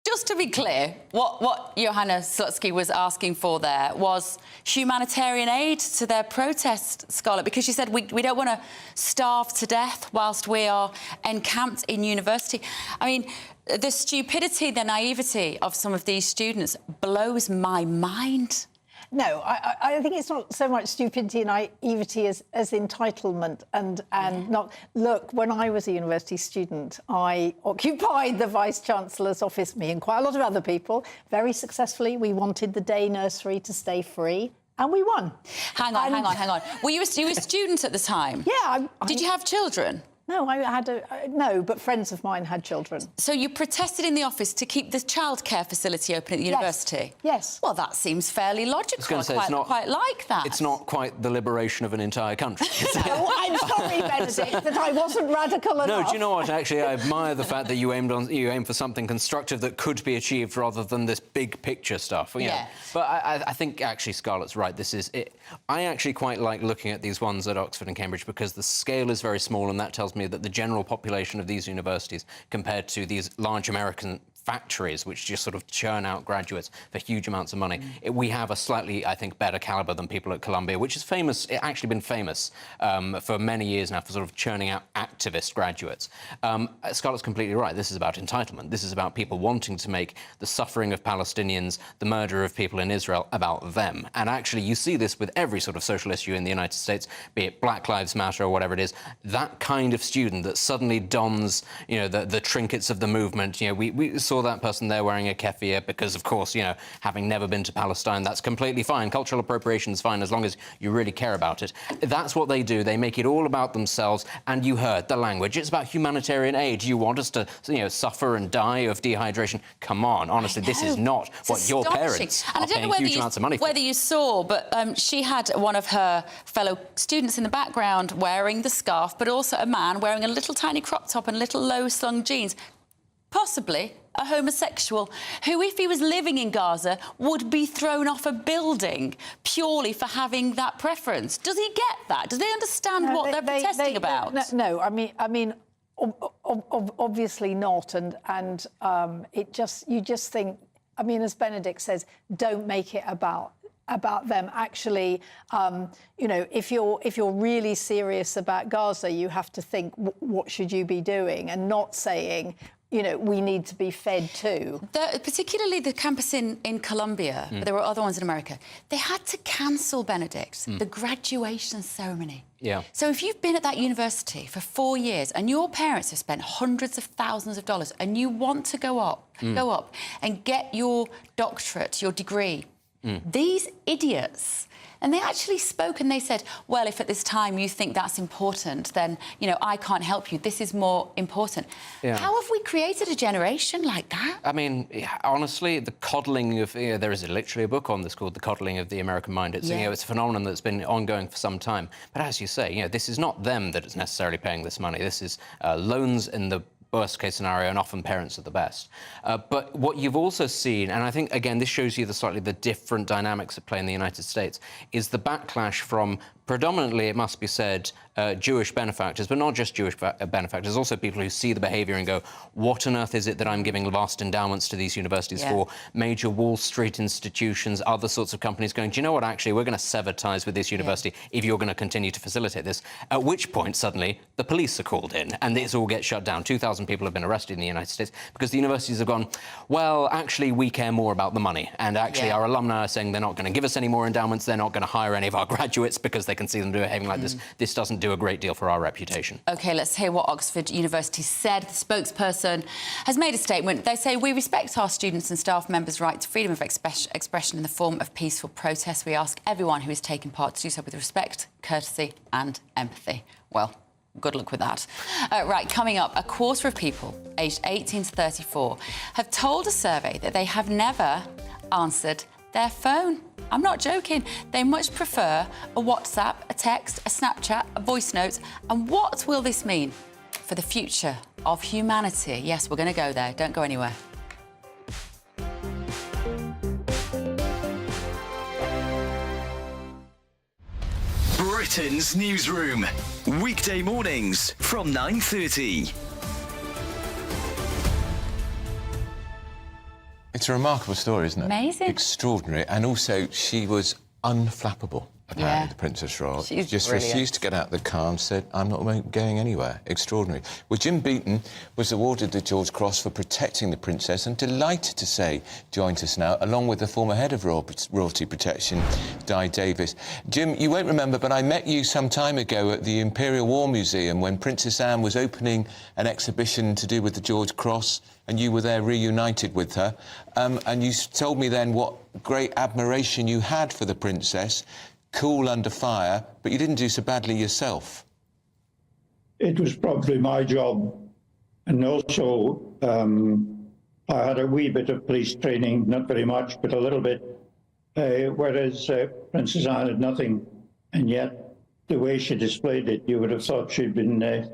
Just to be clear, what Johanna Slutsky was asking for there was humanitarian aid to their protest, Scarlett, because she said we don't want to starve to death whilst we are encamped in university. I mean, the stupidity, the naivety of some of these students blows my mind. No, I think it's not so much stupidity and naivety as entitlement and not... Look, when I was a university student, I occupied the Vice-Chancellor's office, me and quite a lot of other people, very successfully. We wanted the day nursery to stay free, and we won. Hang on. Were you a student at the time? Yeah. Did you have children? No, I had no, but friends of mine had children. So you protested in the office to keep the childcare facility open at the university? Yes. Well, that seems fairly logical. I quite like that. It's not quite the liberation of an entire country. No, I'm sorry, Benedict, that I wasn't radical enough. No, do you know what? Actually, I admire the fact that you aim for something constructive that could be achieved rather than this big picture stuff. Yeah. But I think actually Scarlett's right. This is it. I actually quite like looking at these ones at Oxford and Cambridge because the scale is very small, and that tells me that the general population of these universities compared to these large American factories which just sort of churn out graduates for huge amounts of money. We have a slightly, I think, better calibre than people at Columbia, which is famous, actually been famous for many years now for sort of churning out activist graduates. Scarlett's completely right. This is about entitlement. This is about people wanting to make the suffering of Palestinians, the murder of people in Israel, about them. And actually, you see this with every sort of social issue in the United States, be it Black Lives Matter or whatever it is. That kind of student that suddenly dons, you know, the trinkets of the movement. You know, we saw that person there wearing a keffiyeh because, of course, you know, having never been to Palestine, that's completely fine. Cultural appropriation is fine as long as you really care about it. That's what they do. They make it all about themselves. And you heard the language. It's about humanitarian aid. You want us to, you know, suffer and die of dehydration? Come on, honestly, this is not what your parents are paying huge amounts of money for. Whether you saw, but she had one of her fellow students in the background wearing the scarf, but also a man wearing a little tiny crop top and little low-slung jeans. Possibly a homosexual who, if he was living in Gaza, would be thrown off a building purely for having that preference. Does he get that? Do they understand what they're protesting about? No, I mean, obviously not. And you just think, I mean, as Benedict says, don't make it about them. Actually, you know, if you're really serious about Gaza, you have to think, what should you be doing, and not saying, you know, we need to be fed too. Particularly the campus in Columbia, but there were other ones in America, they had to cancel, Benedict, the graduation ceremony. Yeah. So if you've been at that university for 4 years and your parents have spent hundreds of thousands of dollars and you want to go up and get your doctorate, your degree, these idiots, and they actually spoke and they said, well, if at this time you think that's important, then, you know, I can't help you. This is more important. Yeah. How have we created a generation like that? I mean, honestly, the coddling of... You know, there is literally a book on this called The Coddling of the American Mind. It's, you know, it's a phenomenon that's been ongoing for some time. But as you say, you know, this is not them that is necessarily paying this money. This is loans in the worst-case scenario, and often parents are the best. But what you've also seen, and I think, again, this shows you the different dynamics at play in the United States, is the backlash from predominantly, it must be said, Jewish benefactors, but not just Jewish benefactors, also people who see the behaviour and go, what on earth is it that I'm giving vast endowments to these universities for? Major Wall Street institutions, other sorts of companies going, do you know what, actually, we're going to sever ties with this university if you're going to continue to facilitate this. At which point, suddenly, the police are called in and this all gets shut down. 2,000 people have been arrested in the United States because the universities have gone, well, actually, we care more about the money. And actually, our alumni are saying they're not going to give us any more endowments, they're not going to hire any of our graduates because they can see them behaving like this. This doesn't do a great deal for our reputation. OK, let's hear what Oxford University said. The spokesperson has made a statement. They say, we respect our students and staff members' right to freedom of expression in the form of peaceful protest. We ask everyone who is taking part to do so with respect, courtesy and empathy. Well, good luck with that. Right, coming up, a quarter of people aged 18 to 34 have told a survey that they have never answered their phone. I'm not joking. They much prefer a WhatsApp, a text, a Snapchat, a voice note. And what will this mean for the future of humanity? Yes, we're going to go there. Don't go anywhere. Britain's newsroom. Weekday mornings from 9:30. It's a remarkable story, isn't it? Amazing. Extraordinary. And also, she was unflappable, apparently, the Princess Royal. She's just brilliant. refused to get out of the car and said, I'm not going anywhere. Extraordinary. Well, Jim Beaton was awarded the George Cross for protecting the princess and delighted to say joined us now, along with the former head of royalty protection, Di Davis. Jim, you won't remember, but I met you some time ago at the Imperial War Museum when Princess Anne was opening an exhibition to do with the George Cross, and you were there reunited with her. And you told me then what great admiration you had for the princess, cool under fire, but you didn't do so badly yourself. It was probably my job. And also, I had a wee bit of police training, not very much, but a little bit, whereas Princess Anne had nothing. And yet, the way she displayed it, you would have thought she'd been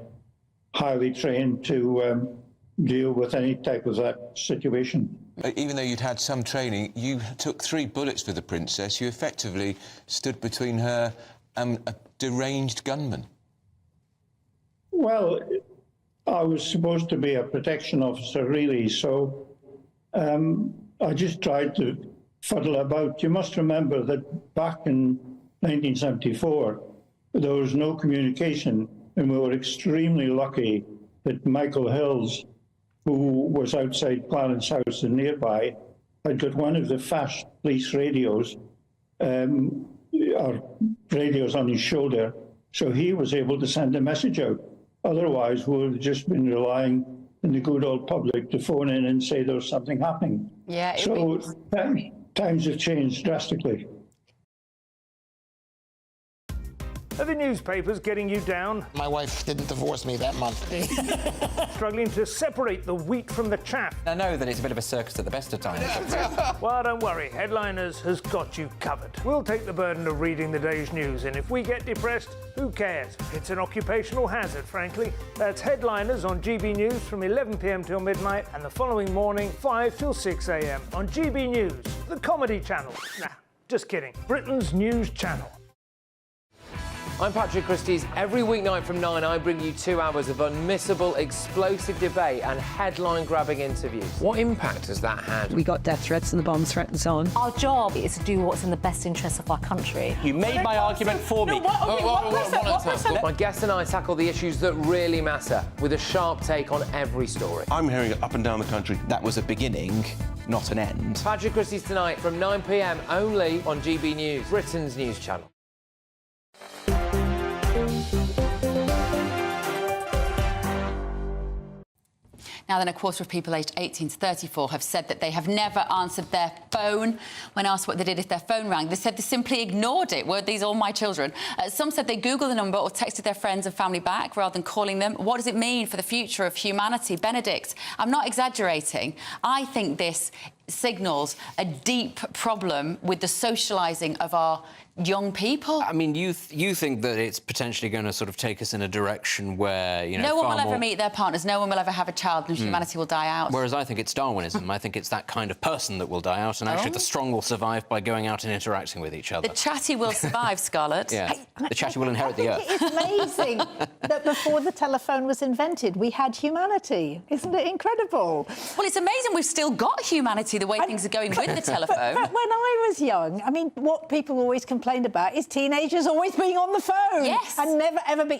highly trained to deal with any type of that situation. Even though you'd had some training, you took 3 bullets for the princess. You effectively stood between her and a deranged gunman. Well, I was supposed to be a protection officer, really, so I just tried to fuddle about. You must remember that back in 1974, there was no communication, and we were extremely lucky that Michael Hills, who was outside Clarence House and nearby, had got one of the fast police radios, or radios on his shoulder, so he was able to send a message out. Otherwise, we would have just been relying on the good old public to phone in and say there was something happening. Yeah. So times have changed drastically. Are the newspapers getting you down? My wife didn't divorce me that month. Struggling to separate the wheat from the chaff? I know that it's a bit of a circus at the best of times. Well, don't worry, Headliners has got you covered. We'll take the burden of reading the day's news, and if we get depressed, who cares? It's an occupational hazard, frankly. That's Headliners on GB News from 11 p.m. till midnight, and the following morning, 5 till 6 a.m. on GB News, the comedy channel. Nah, just kidding. Britain's news channel. I'm Patrick Christie's. Every weeknight from 9, I bring you 2 hours of unmissable, explosive debate and headline-grabbing interviews. What impact has that had? We got death threats and the bomb threat and so on. Our job is to do what's in the best interest of our country. You made my argument for me. My guests and I tackle the issues that really matter, with a sharp take on every story. I'm hearing it up and down the country. That was a beginning, not an end. Patrick Christie's tonight from 9 p.m. only on GB News, Britain's news channel. Now then, a quarter of people aged 18 to 34 have said that they have never answered their phone. When asked what they did if their phone rang, they said they simply ignored it. Were these all my children? Some said they Googled the number or texted their friends and family back rather than calling them. What does it mean for the future of humanity? Benedict, I'm not exaggerating. I think this signals a deep problem with the socialising of our young people. I mean, you think that it's potentially going to sort of take us in a direction where, you know, no one will ever meet their partners, no one will ever have a child, and humanity will die out. Whereas I think it's Darwinism. I think it's that kind of person that will die out, and actually the strong will survive by going out and interacting with each other. The chatty will survive, Scarlett. Yeah, the chatty will inherit the earth. It's amazing that before the telephone was invented, we had humanity. Isn't it incredible? Well, it's amazing we've still got humanity the way things are going with the telephone. But when I was young, I mean, what people always complained about is teenagers always being on the phone. Yes. And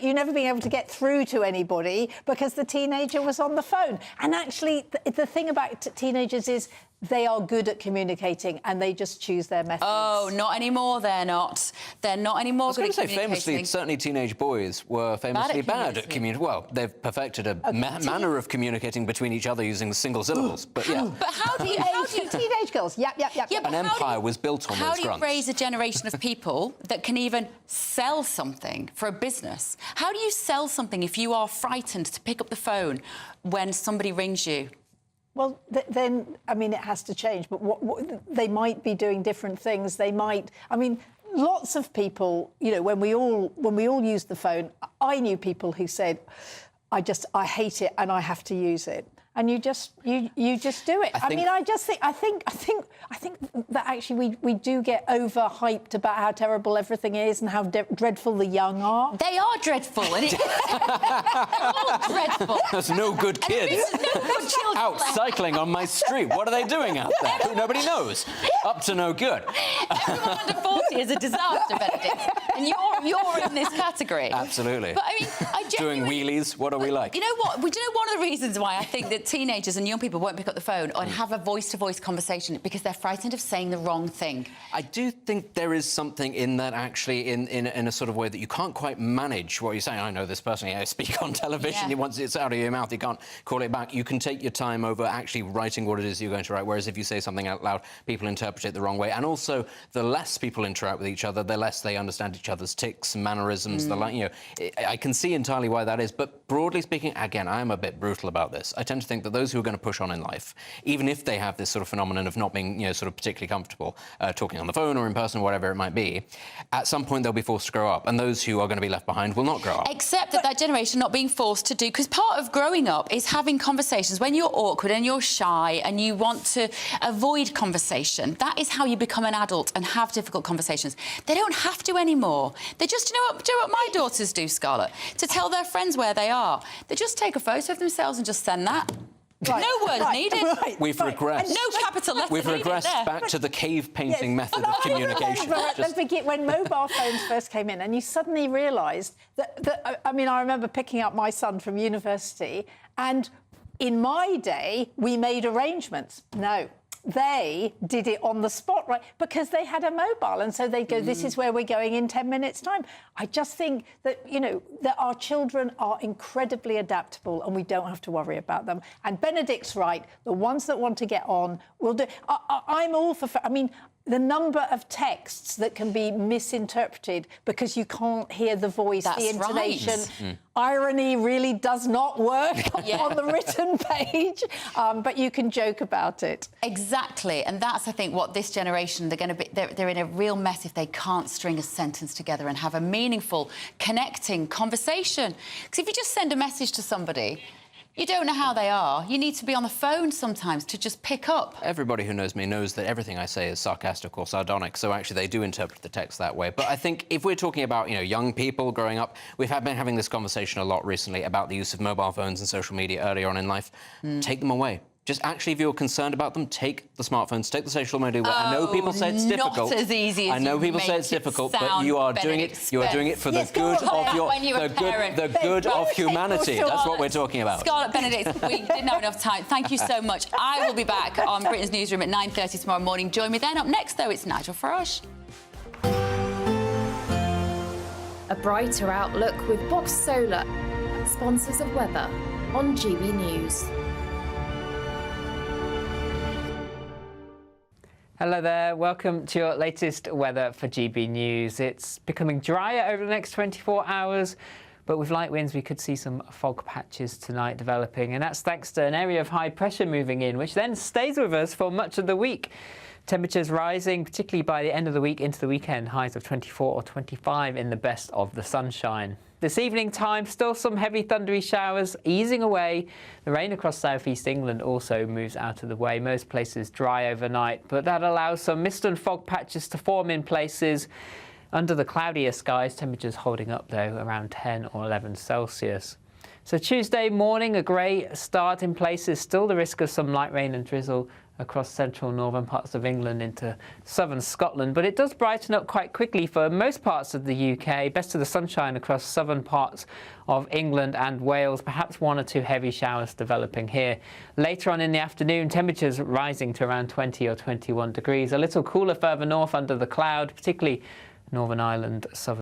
you never being able to get through to anybody because the teenager was on the phone. And actually, the thing about teenagers is they are good at communicating and they just choose their methods. Oh, not anymore, they're not. They're not anymore good at communicating. Famously, certainly teenage boys were famously bad at communicating. Well, they've perfected a manner of communicating between each other using single syllables. But yeah. But how do you teenage girls? Yep. An empire was built on those grunts. How do you raise a generation of people that can even sell something for a business? How do you sell something if you are frightened to pick up the phone when somebody rings you? Well, then, I mean, it has to change. But what they might be doing different things. They might. I mean, lots of people. You know, when we all use the phone, I knew people who said, "I hate it and I have to use it." And you just do it. I think that actually we do get overhyped about how terrible everything is and how dreadful the young are. They are dreadful, and they're all dreadful. There's no good kids out cycling on my street. What are they doing out there? Nobody knows. Up to no good. Everyone under 40 is a disaster, Benedict, and you're in this category. Absolutely. But I mean, doing wheelies. What are we like? You know what? Do you know one of the reasons why I think that teenagers and young people won't pick up the phone and have a voice-to-voice conversation because they're frightened of saying the wrong thing? I do think there is something in that, actually, in a sort of way that you can't quite manage what you're saying. I know this person, speak on television, once it's out of your mouth, you can't call it back. You can take your time over actually writing what it is you're going to write, whereas if you say something out loud, people interpret it the wrong way. And also, the less people interact with each other, the less they understand each other's tics, mannerisms, I can see entirely why that is. But broadly speaking, again, I am a bit brutal about this. I tend to think that those who are going to push on in life, even if they have this sort of phenomenon of not being, sort of particularly comfortable talking on the phone or in person or whatever it might be, at some point they'll be forced to grow up, and those who are going to be left behind will not grow up. Except that generation not being forced to do, because part of growing up is having conversations when you're awkward and you're shy and you want to avoid conversation. That is how you become an adult and have difficult conversations. They don't have to anymore. They just, do you know what my daughters do, Scarlett? To tell their friends where they are. They just take a photo of themselves and just send that. Right. No words needed. Right. We've regressed. No capital letters We've needed regressed there. back to the cave painting Yes. method of communication. Let's begin when mobile phones first came in, and you suddenly realised that. I mean, I remember picking up my son from university, and in my day, we made arrangements. No. They did it on the spot, right? Because they had a mobile, and so they'd go, this is where we're going in 10 minutes' time. I just think that, you know, that our children are incredibly adaptable and we don't have to worry about them. And Benedict's right. The ones that want to get on will do. I'm all for... I mean, the number of texts that can be misinterpreted because you can't hear the voice, the intonation. Right. Irony really does not work on the written page, but you can joke about it. Exactly, and that's, I think, what this generation, they're in a real mess if they can't string a sentence together and have a meaningful, connecting conversation. Because if you just send a message to somebody, you don't know how they are. You need to be on the phone sometimes to just pick up. Everybody who knows me knows that everything I say is sarcastic or sardonic, so actually they do interpret the text that way. But I think if we're talking about, you know, young people growing up, we've been having this conversation a lot recently about the use of mobile phones and social media earlier on in life. Take them away. Just actually, if you're concerned about them, take the smartphones, take the social media. I know people say it's difficult. Not as easy as I know people say it's difficult, but you are doing it. You are doing it for the good of the good of humanity. That's what we're talking about. Scarlett Benedict, we didn't have enough time. Thank you so much. I will be back on Britain's Newsroom at 9:30 tomorrow morning. Join me then. Up next, though, it's Nigel Farage. A brighter outlook with Box Solar, sponsors of weather on GB News. Hello there, welcome to your latest weather for GB News. It's becoming drier over the next 24 hours, but with light winds we could see some fog patches tonight developing, and that's thanks to an area of high pressure moving in, which then stays with us for much of the week. Temperatures rising, particularly by the end of the week into the weekend, highs of 24 or 25 in the best of the sunshine. This evening time, still some heavy thundery showers easing away. The rain across southeast England also moves out of the way. Most places dry overnight, but that allows some mist and fog patches to form in places. Under the cloudier skies, temperatures holding up though around 10 or 11 Celsius. So Tuesday morning, a grey start in places, still the risk of some light rain and drizzle across central and northern parts of England into southern Scotland, but it does brighten up quite quickly for most parts of the UK. Best of the sunshine across southern parts of England and Wales, perhaps one or two heavy showers developing here. Later on in the afternoon, temperatures rising to around 20 or 21 degrees. A little cooler further north under the cloud, particularly Northern Ireland, southern